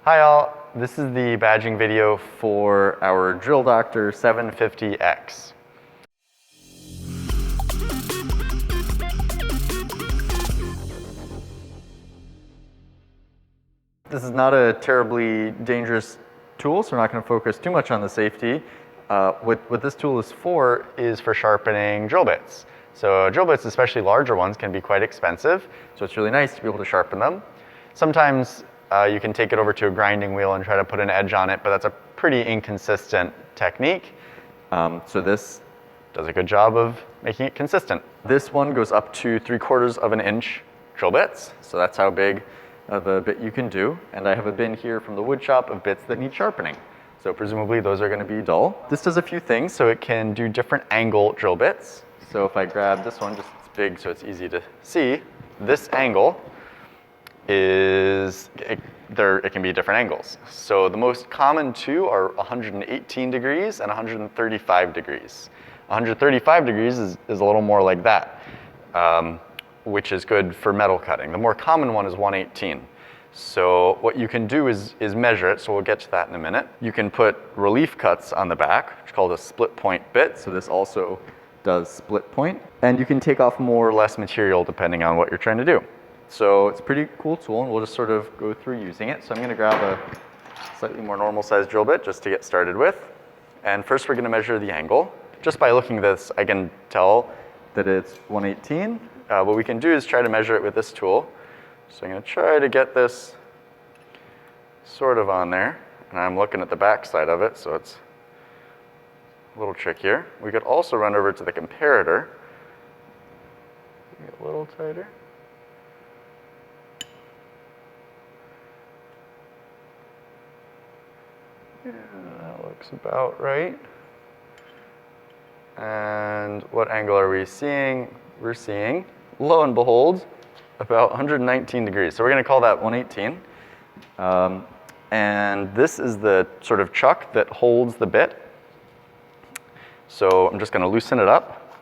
Hi all, this is the badging video for our Drill Doctor 750X. This is not a terribly dangerous tool, so we're not going to focus too much on the safety. What this tool is for sharpening drill bits. So drill bits, especially larger ones, can be quite expensive, so it's really nice to be able to sharpen them. Sometimes you can take it over to a grinding wheel and try to put an edge on it, but that's a pretty inconsistent technique. So this does a good job of making it consistent. This one goes up to 3/4 of an inch drill bits, so that's how big of a bit you can do. And I have a bin here from the wood shop of bits that need sharpening. So presumably those are going to be dull. This does a few things, so it can do different angle drill bits. So if I grab this one, just it's big so it's easy to see, this angle it can be different angles. So the most common two are 118 degrees and 135 degrees. 135 degrees is a little more like that, which is good for metal cutting. The more common one is 118. So what you can do is measure it, so we'll get to that in a minute. You can put relief cuts on the back, which is called a split point bit, so this also does split point. And you can take off more or less material depending on what you're trying to do. So it's a pretty cool tool, and we'll just sort of go through using it. So I'm going to grab a slightly more normal sized drill bit just to get started with. And first we're going to measure the angle. Just by looking at this, I can tell that it's 118. What we can do is try to measure it with this tool. So I'm going to try to get this sort of on there. And I'm looking at the back side of it, so it's a little trickier. We could also run over to the comparator. Get a little tighter. Yeah, that looks about right. And what angle are we seeing? We're seeing, lo and behold, about 119 degrees. So we're going to call that 118. And this is the sort of chuck that holds the bit. So I'm just going to loosen it up,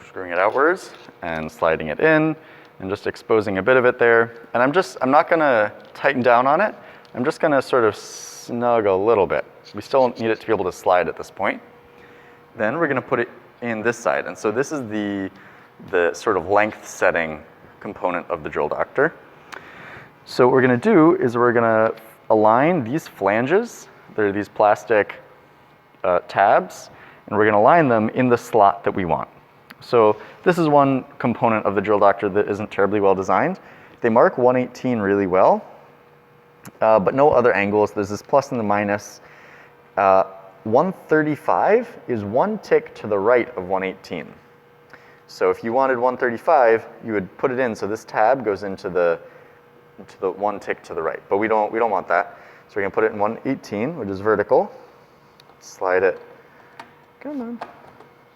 screwing it outwards and sliding it in and just exposing a bit of it there. And I'm not going to tighten down on it. I'm just going to sort of snug a little bit. We still need it to be able to slide at this point. Then we're going to put it in this side. And so this is the sort of length setting component of the Drill Doctor. So what we're going to do is we're going to align these flanges. They're these plastic tabs, and we're going to line them in the slot that we want. So this is one component of the Drill Doctor that isn't terribly well designed. They mark 118 really well, but no other angles. There's this plus and the minus. 135 is one tick to the right of 118. So if you wanted 135, you would put it in so this tab goes into the one tick to the right. But we don't want that. So we're going to put it in 118, which is vertical. Slide it. Come on.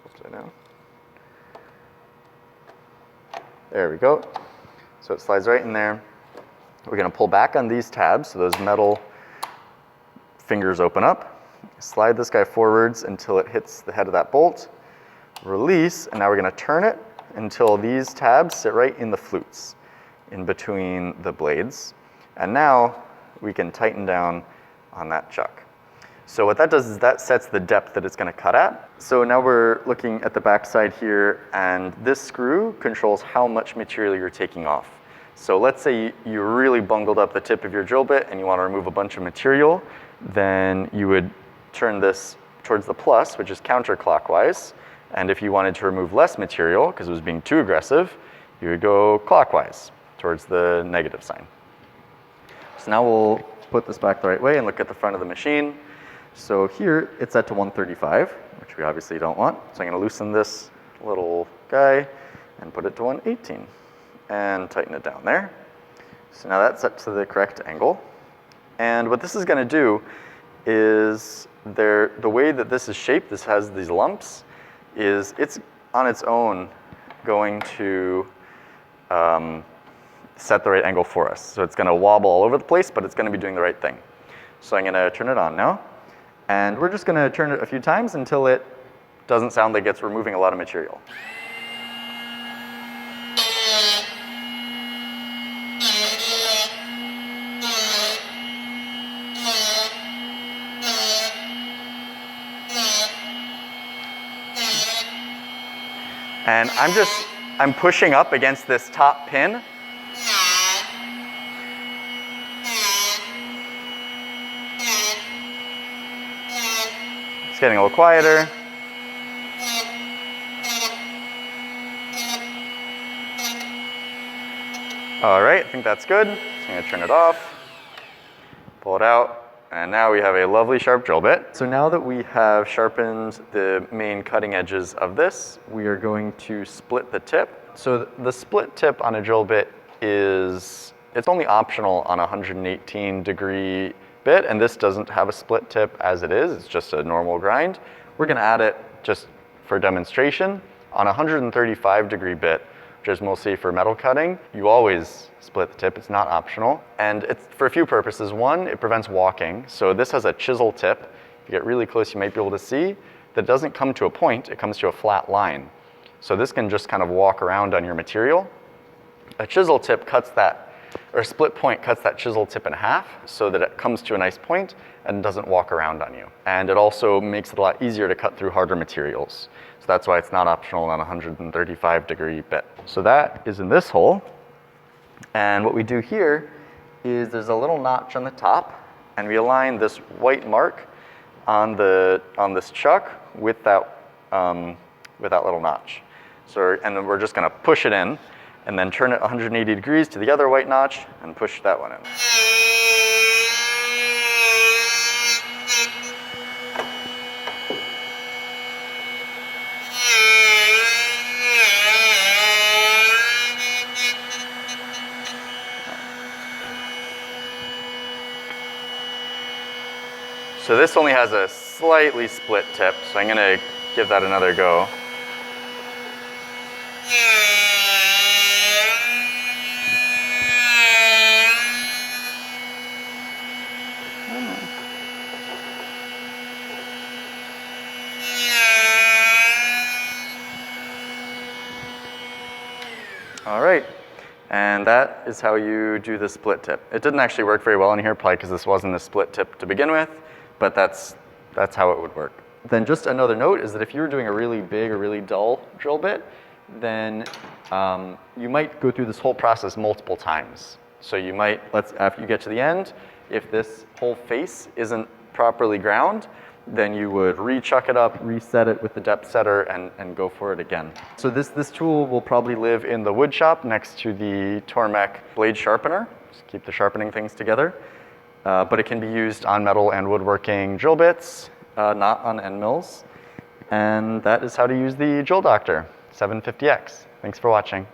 Upside down. There we go. So it slides right in there. We're going to pull back on these tabs so those metal fingers open up. Slide this guy forwards until it hits the head of that bolt. Release, and now we're going to turn it until these tabs sit right in the flutes, in between the blades. And now we can tighten down on that chuck. So what that does is that sets the depth that it's going to cut at. So now we're looking at the back side here, and this screw controls how much material you're taking off. So let's say you really bungled up the tip of your drill bit and you want to remove a bunch of material, then you would turn this towards the plus, which is counterclockwise. And if you wanted to remove less material, because it was being too aggressive, you would go clockwise, towards the negative sign. So now we'll put this back the right way and look at the front of the machine. So here, it's set to 135, which we obviously don't want. So I'm going to loosen this little guy and put it to 118. And tighten it down there. So now that's set to the correct angle. And what this is going to do is the way that this is shaped, this has these lumps, is it's on its own going to set the right angle for us. So it's going to wobble all over the place, but it's going to be doing the right thing. So I'm going to turn it on now. And we're just going to turn it a few times until it doesn't sound like it's removing a lot of material. And I'm pushing up against this top pin. It's getting a little quieter. All right, I think that's good. So I'm gonna turn it off, pull it out, and now we have a lovely sharp drill bit. So now that we have sharpened the main cutting edges of this, we are going to split the tip. So the split tip on a drill bit it's only optional on a 118-degree bit, and this doesn't have a split tip as it is. It's just a normal grind. We're gonna add it just for demonstration. On a 135-degree bit, which is mostly for metal cutting, you always split the tip. It's not optional. And it's for a few purposes. One, it prevents walking. So this has a chisel tip. If you get really close, you might be able to see that doesn't come to a point, it comes to a flat line. So this can just kind of walk around on your material. A chisel tip cuts that, or a split point cuts that chisel tip in half so that it comes to a nice point and doesn't walk around on you. And it also makes it a lot easier to cut through harder materials. So that's why it's not optional on a 135-degree bit. So that is in this hole. And what we do here is there's a little notch on the top, and we align this white mark on this chuck with that little notch. So, and then we're just gonna push it in, and then turn it 180 degrees to the other white notch, and push that one in. So this only has a slightly split tip, so I'm gonna give that another go. All right, and that is how you do the split tip. It didn't actually work very well in here, probably because this wasn't a split tip to begin with, but that's how it would work. Then just another note is that if you were doing a really big or really dull drill bit, then you might go through this whole process multiple times. So you might, after you get to the end, if this whole face isn't properly ground, then you would re-chuck it up, reset it with the depth setter, and go for it again. So this tool will probably live in the wood shop next to the Tormek blade sharpener, just keep the sharpening things together. But it can be used on metal and woodworking drill bits, not on end mills. And that is how to use the Drill Doctor 750X. Thanks for watching.